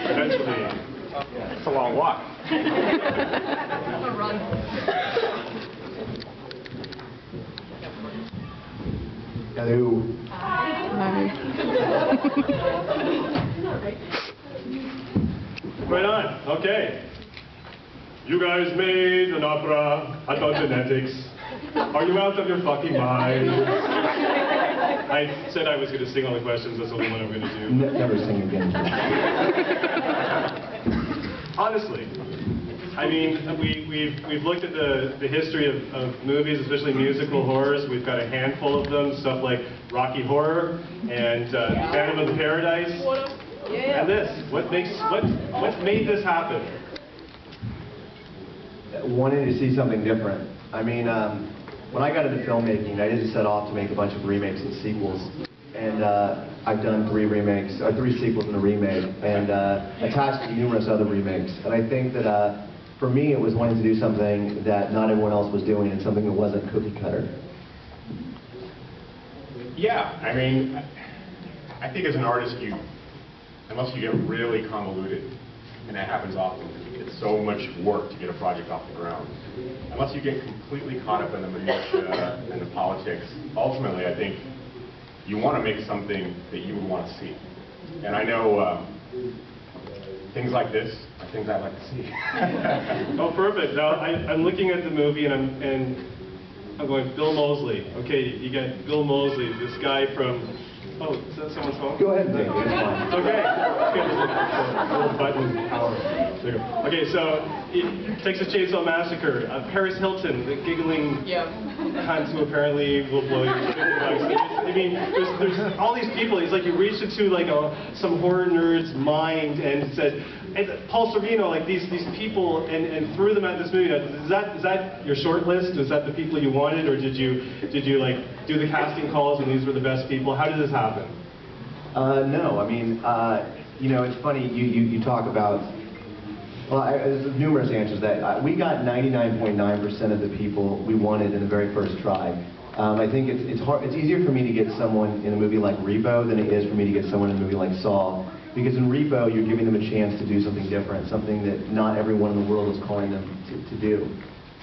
Eventually, it's a long walk. Hello. Right on. Okay. You guys made an opera about genetics. Are you out of your fucking mind? I said I was going to sing all the questions. That's the only one I'm going to do. Never sing again. Honestly, I mean, we've looked at the history of movies, especially musical horrors. We've got a handful of them, stuff like Rocky Horror and Phantom of the Paradise. And this, what made this happen? Wanting to see something different. I mean, when I got into filmmaking, I didn't set off to make a bunch of remakes and sequels. And I've done 3 sequels and a remake, and attached to numerous other remakes. And I think that for me, it was wanting to do something that not everyone else was doing, and something that wasn't cookie cutter. Yeah, I mean, I think as an artist, unless you get really convoluted, and that happens often, it's so much work to get a project off the ground. Unless you get completely caught up in the minutia and the politics, ultimately, I think you want to make something that you would want to see. And I know things like this are things I'd like to see. Oh, perfect. Now, I'm looking at the movie, and I'm going, Bill Moseley. Okay, you got Bill Moseley, this guy from... Oh, is that someone's phone? Go ahead and take it. It's fine. Okay. Little button power. There you go. Okay, so Texas Chainsaw Massacre. Paris Hilton, the giggling cunt who apparently will blow you. I mean, there's all these people. It's like you reached into like some horror nerd's mind and said, and Paul Sorvino, like these people, and threw them at this movie. Is that your short list? Was that the people you wanted, or did you like do the casting calls and these were the best people? How did this happen? No, I mean, you know, it's funny. You talk about. Well, there's numerous answers that we got 99.9% of the people we wanted in the very first try. I think it's hard. It's easier for me to get someone in a movie like Repo than it is for me to get someone in a movie like Saw. Because in Repo, you're giving them a chance to do something different, something that not everyone in the world is calling them to do.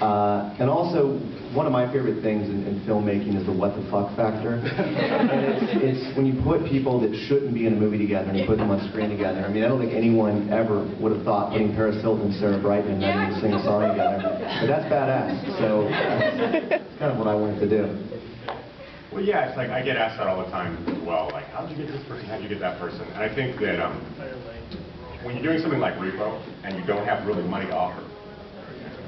And also, one of my favorite things in filmmaking is the what the fuck factor. And it's when you put people that shouldn't be in a movie together and you put them on screen together. I mean, I don't think anyone ever would have thought putting Paris Hilton and Sarah Brightman and them to sing a song together. But that's badass. So that's kind of what I wanted to do. Well, yeah, it's like I get asked that all the time as well. Like, how'd you get this person? How'd you get that person? And I think that when you're doing something like Repo and you don't have really money to offer,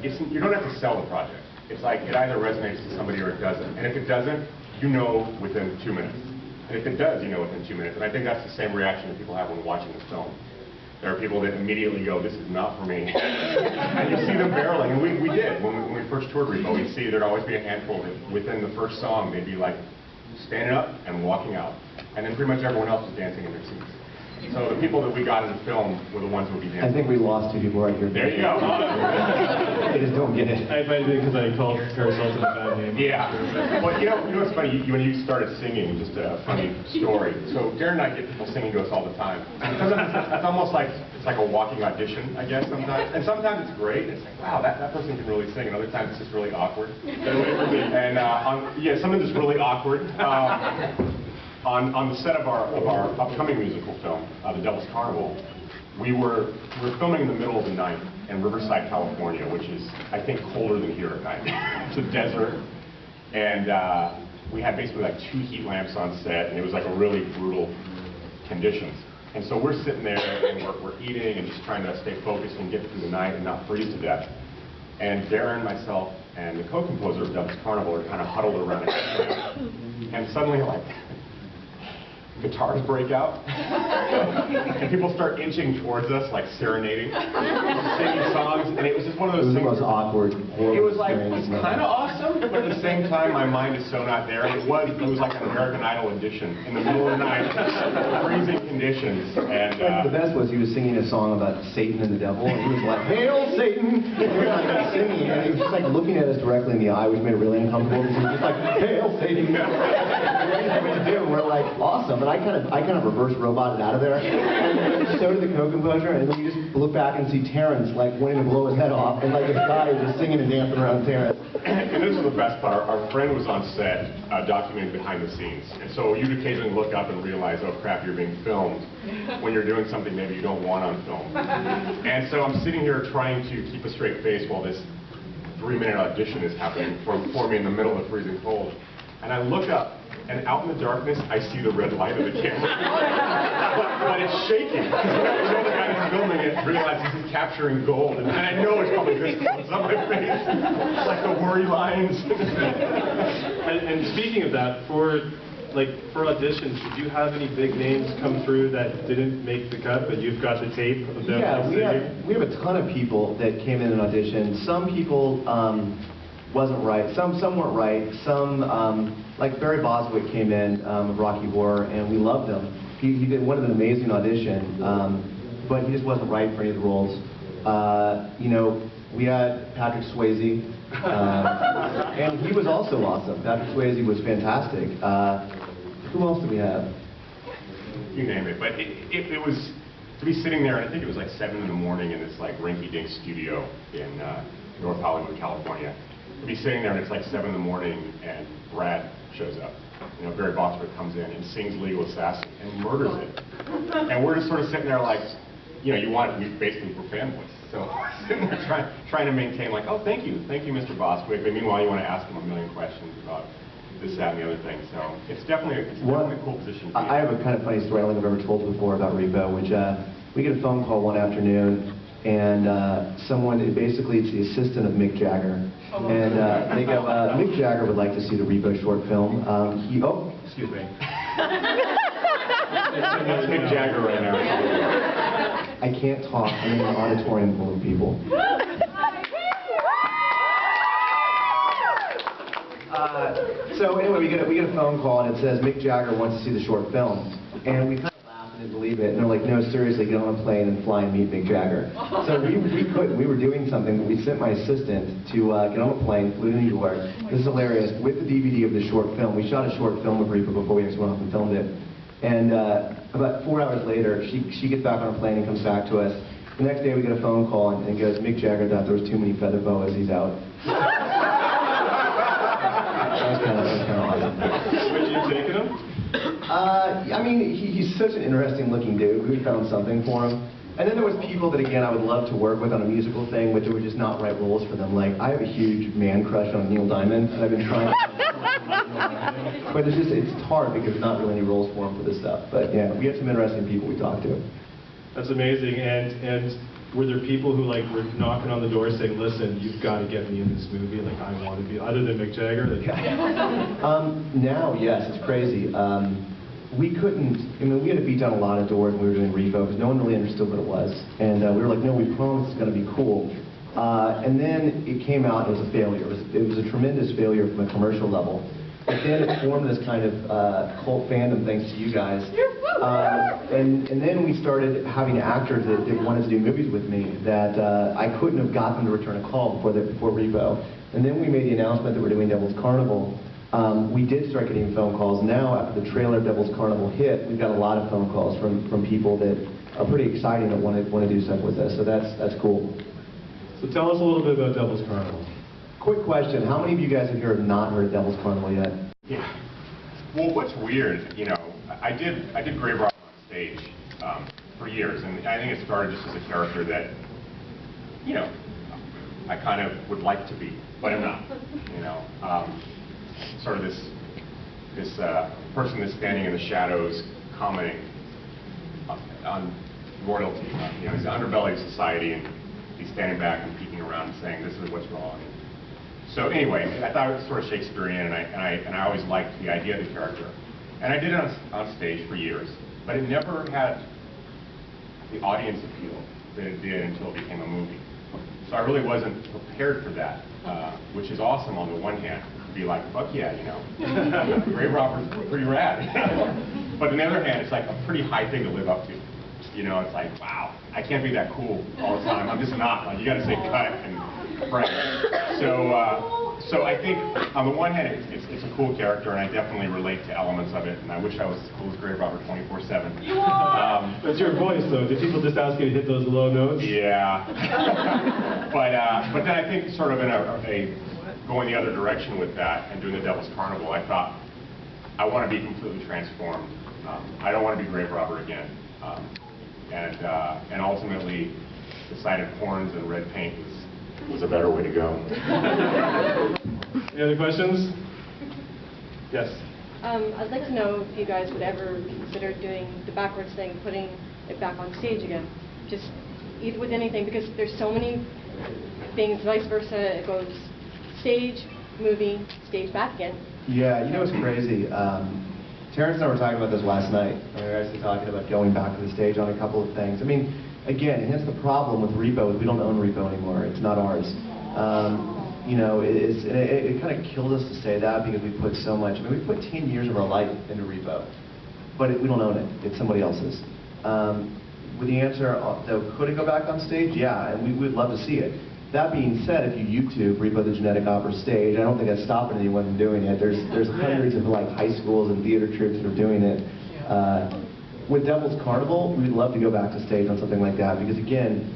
you don't have to sell the project. It's like it either resonates to somebody or it doesn't. And if it doesn't, you know within 2 minutes. And if it does, you know within 2 minutes. And I think that's the same reaction that people have when watching the film. There are people that immediately go, this is not for me. And you see them barreling. And we did. When we first toured Repo, we'd see there'd always be a handful that within the first song, they'd be like standing up and walking out. And then pretty much everyone else was dancing in their seats. So the people that we got in the film were the ones who would be dancing. I think we lost 2 people right here. There you go. They just don't get it. I might be because I called Paris Hilton a bad name. Yeah. Well, you know what's funny? When you started singing, just a funny story. So Darren and I get people singing to us all the time. It's almost like it's like a walking audition, I guess, sometimes. And sometimes it's great. It's like, wow, that person can really sing. And other times it's just really awkward. And yeah, sometimes it's really awkward. On the set of our upcoming musical film, The Devil's Carnival, we were filming in the middle of the night in Riverside, California, which is, I think, colder than here at night. It's a desert. And we had basically like 2 heat lamps on set, and it was like a really brutal conditions. And so we're sitting there, and we're eating and just trying to stay focused and get through the night and not freeze to death. And Darren, myself, and the co-composer of Devil's Carnival are kind of huddled around it. And suddenly, like, guitars break out, and people start inching towards us, like serenading, singing songs, and it was just one of those things. It was the most awkward, horrible. It was like, it's kind of awesome, but at the same time, my mind is so not there. It was like an American Idol audition in the middle of the night, freezing conditions, and the best was he was singing a song about Satan and the devil, and he was like, "Hail Satan!" And we were like singing, and he was just like looking at us directly in the eye, which made it really uncomfortable. He was just like, "Hail Satan!" What to do? And we're like, awesome. And I kind of reverse roboted out of there. And then so did the co-composer. And then we just look back and see Terrance like wanting to blow his head off, and like this guy is just singing and dancing around Terrance. And this is the best part. Our friend was on set documenting behind the scenes. And so you'd occasionally look up and realize, oh crap, you're being filmed when you're doing something maybe you don't want on film. And so I'm sitting here trying to keep a straight face while this 3-minute audition is happening for me in the middle of freezing cold. And I look up, and out in the darkness, I see the red light of the camera. but it's shaking. So the guy who's filming it realizes he's capturing gold, and I know it's probably this close on my face. It's like the worry lines. And speaking of that, for auditions, did you have any big names come through that didn't make the cut, but you've got the tape of them? Yeah, we have a ton of people that came in and auditioned. Some people wasn't right. Some weren't right. Some, like Barry Boswick came in of Rocky Horror, and we loved him. He did an amazing audition, but he just wasn't right for any of the roles. You know, we had Patrick Swayze, and he was also awesome. Patrick Swayze was fantastic. Who else do we have? You name it. But it was, to be sitting there, and I think it was like 7 in the morning in this like rinky-dink studio in North Hollywood, California. To be sitting there and it's like 7 in the morning and Brad shows up. You know, Barry Boswick comes in and sings Legal Assassin and murders it. And we're just sort of sitting there like, you know, we basically were fanboys. So we're sitting there trying to maintain like, oh, thank you, Mr. Boswick. But meanwhile, you want to ask him a million questions about this, that, and the other thing. So it's definitely a cool position to be in. I have a kind of funny story I don't think I've ever told before about Repo, which we get a phone call one afternoon, and basically it's the assistant of Mick Jagger. And they go, Mick Jagger would like to see the Repo short film. Excuse me. That's Mick Jagger right now. I can't talk. I'm in an auditorium full of people. So anyway, we get a phone call and it says Mick Jagger wants to see the short film, and we kind of laughed and didn't believe it. And they're like, no, seriously, get on a plane and fly and meet Mick Jagger. So we couldn't. We were doing something, but we sent my assistant to get on a plane, flew to New York. This is hilarious. With the DVD of the short film, we shot a short film of Repo before we actually went off and filmed it. And about 4 hours later, she gets back on a plane and comes back to us. The next day we get a phone call and goes, Mick Jagger thought there was too many feather boas, he's out. That was kind of awesome. Would you take him? I mean, he's such an interesting looking dude. We found something for him. And then there was people that, again, I would love to work with on a musical thing, but there were just not right roles for them. Like, I have a huge man crush on Neil Diamond, and I've been trying to... But it's hard because there's not really any roles for him for this stuff. But yeah, we have some interesting people we talked to. That's amazing. And were there people who like were knocking on the door saying, listen, you've got to get me in this movie, like I want to be, other than Mick Jagger? Like... Now, yes, it's crazy. We couldn't, I mean, we had to beat down a lot of doors when we were doing Repo because no one really understood what it was. And we were like, no, we promise it's going to be cool. And then it came out, it was a failure. It was a tremendous failure from a commercial level. But then it formed this kind of cult fandom thanks to you guys. And then we started having actors that wanted to do movies with me that I couldn't have got them to return a call before Repo. And then we made the announcement that we're doing Devil's Carnival. We did start getting phone calls. Now, after the trailer of Devil's Carnival hit, we've got a lot of phone calls from people that are pretty exciting that want to do stuff with us. So that's cool. So tell us a little bit about Devil's Carnival. Quick question: how many of you guys have not heard of Devil's Carnival yet? Yeah. Well, what's weird, you know, I did grave robbing on stage for years, and I think it started just as a character that, you know, I kind of would like to be, but I'm not. You know, sort of this person that's standing in the shadows, commenting on royalty. You know, he's the underbelly of society, and he's standing back and peeking around and saying, "This is what's wrong." So anyway, I thought it was sort of Shakespearean, and I always liked the idea of the character. And I did it on stage for years, but it never had the audience appeal that it did until it became a movie. So I really wasn't prepared for that, which is awesome on the one hand, to be like, fuck yeah, you know, grave robbers are pretty rad. But on the other hand, it's like a pretty high thing to live up to. You know, it's like, wow, I can't be that cool all the time. I'm just not. Like, you got to say cut and right. So So I think, on the one hand, it's a cool character, and I definitely relate to elements of it, and I wish I was as cool as Grave Robber 24/7. You are! That's your voice, though. Did people just ask you to hit those low notes? Yeah. but then I think sort of in going the other direction with that and doing the Devil's Carnival, I thought, I want to be completely transformed. I don't want to be Grave Robber again. And ultimately decided horns and red paint was a better way to go. Any other questions? Yes. I'd like to know if you guys would ever consider doing the backwards thing, putting it back on stage again. Just with anything, because there's so many things, vice versa. It goes stage, movie, stage, back again. Yeah, you know what's crazy? Terrance and I were talking about this last night. We were actually talking about going back to the stage on a couple of things. I mean, again, and that's the problem with Repo, is we don't own Repo anymore. It's not ours. You know, it kind of killed us to say that because we put so much, I mean, we put 10 years of our life into Repo, but we don't own it. It's somebody else's. With the answer, though, could it go back on stage? Yeah, and we would love to see it. That being said, if you YouTube Repo the Genetic Opera stage, I don't think that's stopping anyone from doing it. There's hundreds of like high schools and theater troupes that are doing it. With Devil's Carnival, we'd love to go back to stage on something like that because again,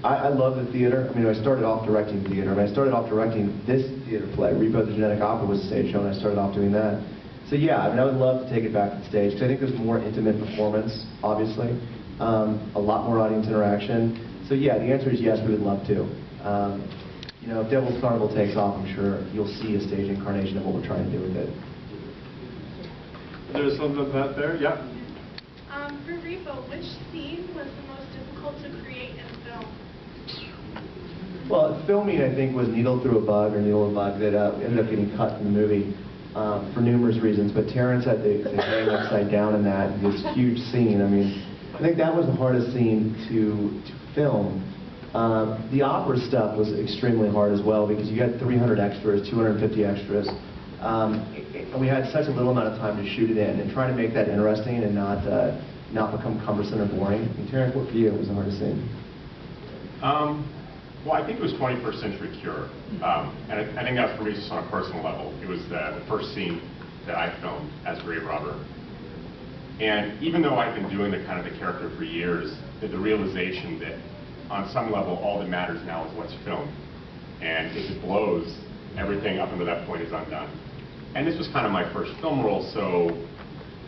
I love the theater. I mean, I started off directing theater. I mean, I started off directing this theater play. Repo the Genetic Opera was a stage show, and I started off doing that. So yeah, I mean, I would love to take it back to stage because I think there's more intimate performance, obviously, a lot more audience interaction. So yeah, the answer is yes, we would love to. You know, if Devil's Carnival takes off, I'm sure you'll see a stage incarnation of what we're trying to do with it. There's something about that there? Yeah. For Repo, which scene was the most difficult to create in film? Well, filming, I think, was Needle Through a Bug or Needle a Bug that ended up getting cut from the movie for numerous reasons. But Terrance had the hang upside down in that, this huge scene. I mean, I think that was the hardest scene to film. The opera stuff was extremely hard as well because you got 300 extras, 250 extras. And we had such a little amount of time to shoot it in, and trying to make that interesting and not become cumbersome or boring. I mean, Terrance, what for you was the hardest scene? Well, I think it was 21st Century Cure. And I think that was for me just on a personal level. It was the first scene that I filmed as Grave Robber. And even though I've been doing the character for years, the realization that on some level all that matters now is what's filmed. And if it blows, everything up until that point is undone. And this was kind of my first film role, so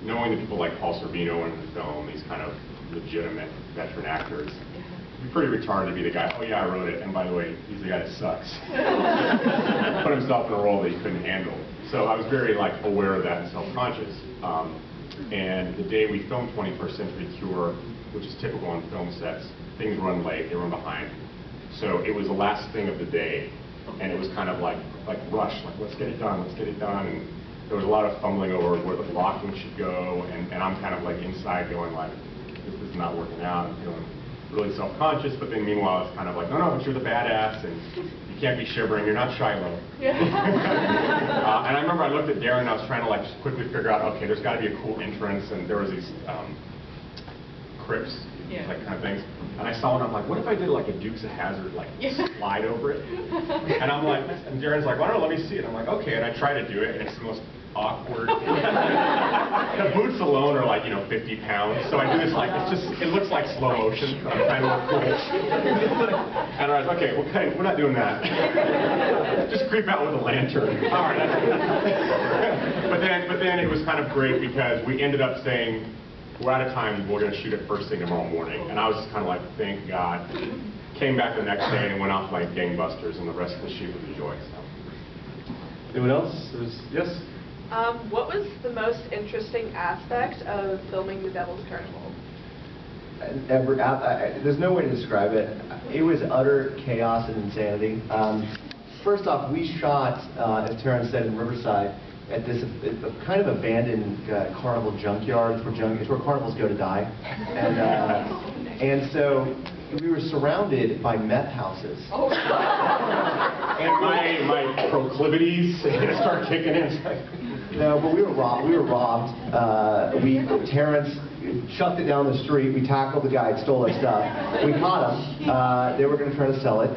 knowing the people like Paul Sorvino in the film, these kind of legitimate veteran actors, it'd be pretty retarded to be the guy, oh yeah, I wrote it, and by the way, he's the guy that sucks. Put himself in a role that he couldn't handle. So I was very aware of that and self-conscious. And the day we filmed 21st Century Cure, which is typical on film sets, things run late, they run behind. So it was the last thing of the day, and it was kind of like rush, let's get it done, let's get it done. And there was a lot of fumbling over where the blocking should go, and I'm kind of inside going this is not working out. I'm feeling really self-conscious, but then meanwhile it's kind of no, but you're the badass, and you can't be shivering, you're not Shiloh. And I remember I looked at Darren and I was trying to just quickly figure out, okay, there's got to be a cool entrance, and there was these crypts, kind of things. And I saw one, I'm like, what if I did a Dukes of Hazzard, slide over it? And I'm and Darren's like, well, I don't know, let me see it. I'm like, okay, and I try to do it, and it's the most awkward. The boots alone are 50 pounds, so I do this it looks like slow motion. I'm trying to look cool. And I was okay, we're not doing that. Just creep out with a lantern. All right. But then it was kind of great because we ended up saying, we're out of time, we're going to shoot it first thing tomorrow morning. And I was just kind of thank God. Came back the next day and went off like gangbusters, and the rest of the shoot was a joy. So. Anyone else? Yes? What was the most interesting aspect of filming The Devil's Carnival? There's no way to describe it. It was utter chaos and insanity. First off, we shot, as Terrance said, in Riverside, at this kind of abandoned carnival junkyard. It's where carnivals go to die. And so we were surrounded by meth houses. Oh. And my proclivities start kicking in. No, but we were robbed. Terrance chucked it down the street. We tackled the guy that stole our stuff. We caught him. They were going to try to sell it.